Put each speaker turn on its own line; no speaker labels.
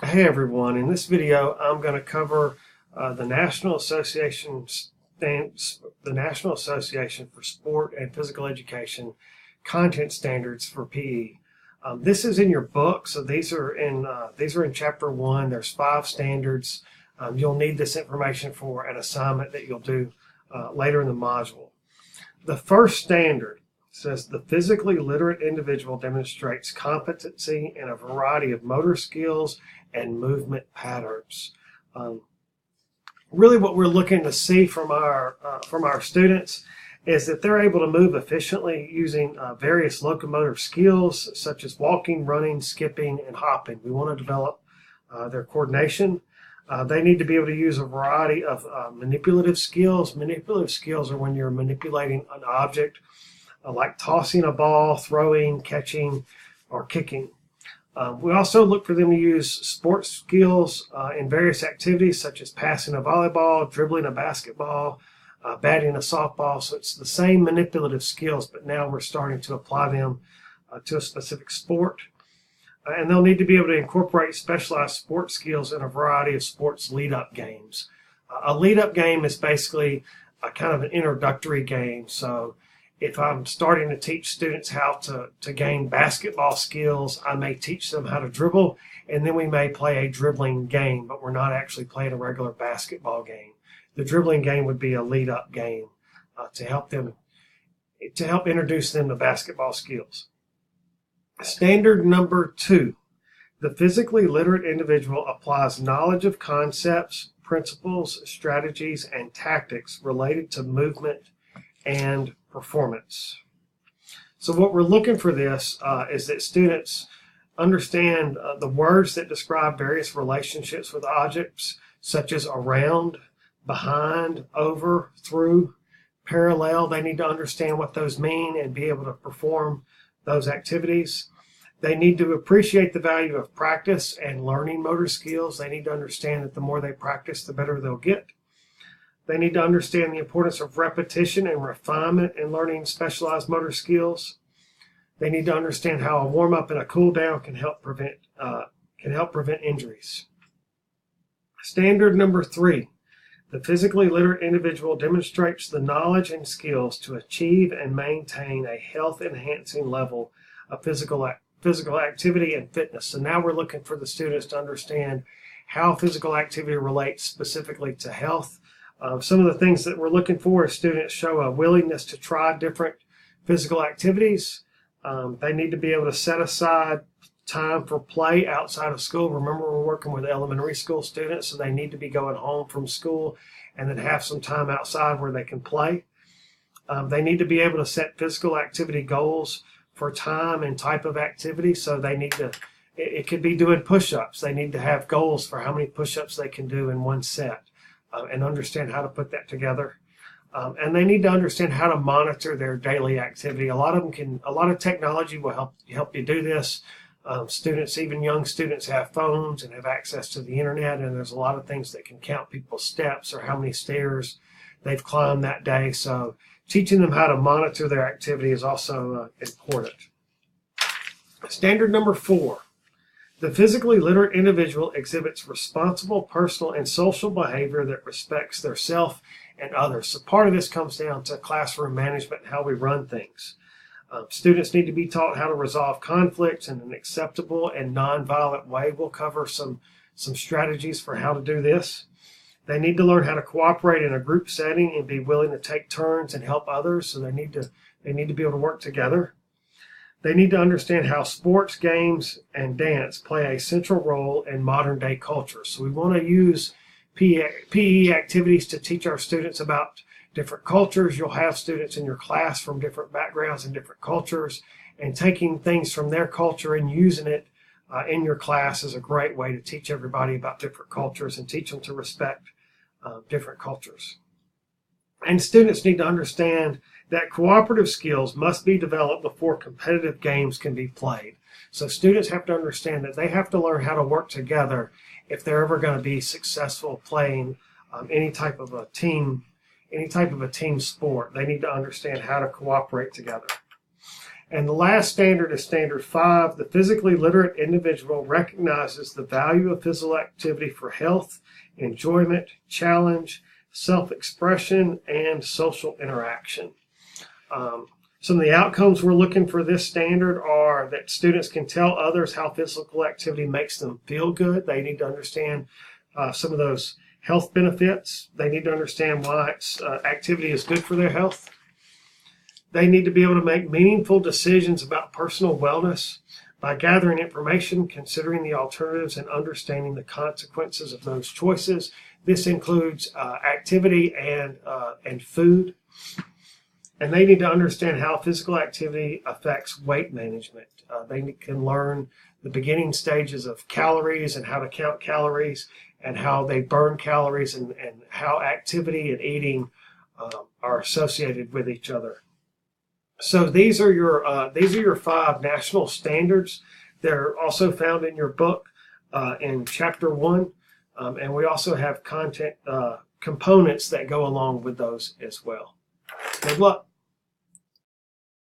Hey everyone, in this video I'm going to cover the National Association for Sport and Physical Education content standards for PE. This is in your book, so these are in chapter 1. There's 5 standards. You'll need this information for an assignment that you'll do later in the module. The first standard says the physically literate individual demonstrates competency in a variety of motor skills and movement patterns. Really what we're looking to see from our students is that they're able to move efficiently using various locomotor skills such as walking, running, skipping, and hopping. We want to develop their coordination. They need to be able to use a variety of manipulative skills. Manipulative skills are when you're manipulating an object, like tossing a ball, throwing, catching, or kicking. We also look for them to use sports skills in various activities such as passing a volleyball, dribbling a basketball, batting a softball. So it's the same manipulative skills, but now we're starting to apply them to a specific sport. And they'll need to be able to incorporate specialized sports skills in a variety of sports lead-up games. A lead-up game is basically a kind of an introductory game. So if I'm starting to teach students how to gain basketball skills, I may teach them how to dribble, and then we may play a dribbling game, but we're not actually playing a regular basketball game. The dribbling game would be a lead-up game to help introduce them to basketball skills. Standard number 2, the physically literate individual applies knowledge of concepts, principles, strategies, and tactics related to movement and performance. So what we're looking for this is that students understand the words that describe various relationships with objects, such as around, behind, over, through, parallel. They need to understand what those mean and be able to perform those activities. They need to appreciate the value of practice and learning motor skills. They need to understand that the more they practice, the better they'll get. They need to understand the importance of repetition and refinement in learning specialized motor skills. They need to understand how a warm-up and a cool-down can help prevent injuries. Standard number 3, the physically literate individual demonstrates the knowledge and skills to achieve and maintain a health-enhancing level of physical activity and fitness. So now we're looking for the students to understand how physical activity relates specifically to health. Some of the things that we're looking for is students show a willingness to try different physical activities. They need to be able to set aside time for play outside of school. Remember, we're working with elementary school students, so they need to be going home from school and then have some time outside where they can play. They need to be able to set physical activity goals for time and type of activity. So they need to, it could be doing push-ups. They need to have goals for how many push-ups they can do in one set. And understand how to put that together. And they need to understand how to monitor their daily activity. A lot of technology will help you do this. Students, even young students, have phones and have access to the internet, and there's a lot of things that can count people's steps or how many stairs they've climbed that day. So teaching them how to monitor their activity is also important. Standard number 4. The physically literate individual exhibits responsible personal and social behavior that respects their self and others. So part of this comes down to classroom management and how we run things. Students need to be taught how to resolve conflicts in an acceptable and nonviolent way. We'll cover some strategies for how to do this. They need to learn how to cooperate in a group setting and be willing to take turns and help others. So they need to be able to work together. They need to understand how sports, games, and dance play a central role in modern-day culture. So we want to use PE activities to teach our students about different cultures. You'll have students in your class from different backgrounds and different cultures, and taking things from their culture and using it in your class is a great way to teach everybody about different cultures and teach them to respect different cultures. And students need to understand that cooperative skills must be developed before competitive games can be played. So students have to understand that they have to learn how to work together if they're ever going to be successful playing any type of a team sport. They need to understand how to cooperate together. And the last standard is standard 5. The physically literate individual recognizes the value of physical activity for health, enjoyment, challenge, self-expression, and social interaction. Some of the outcomes we're looking for this standard are that students can tell others how physical activity makes them feel good. They need to understand some of those health benefits. They need to understand why activity is good for their health. They need to be able to make meaningful decisions about personal wellness by gathering information, considering the alternatives, and understanding the consequences of those choices. This includes activity and food. And they need to understand how physical activity affects weight management. They can learn the beginning stages of calories and how to count calories and how they burn calories and how activity and eating are associated with each other. So these are your 5 national standards. They're also found in your book in Chapter 1, and we also have content components that go along with those as well. Good luck.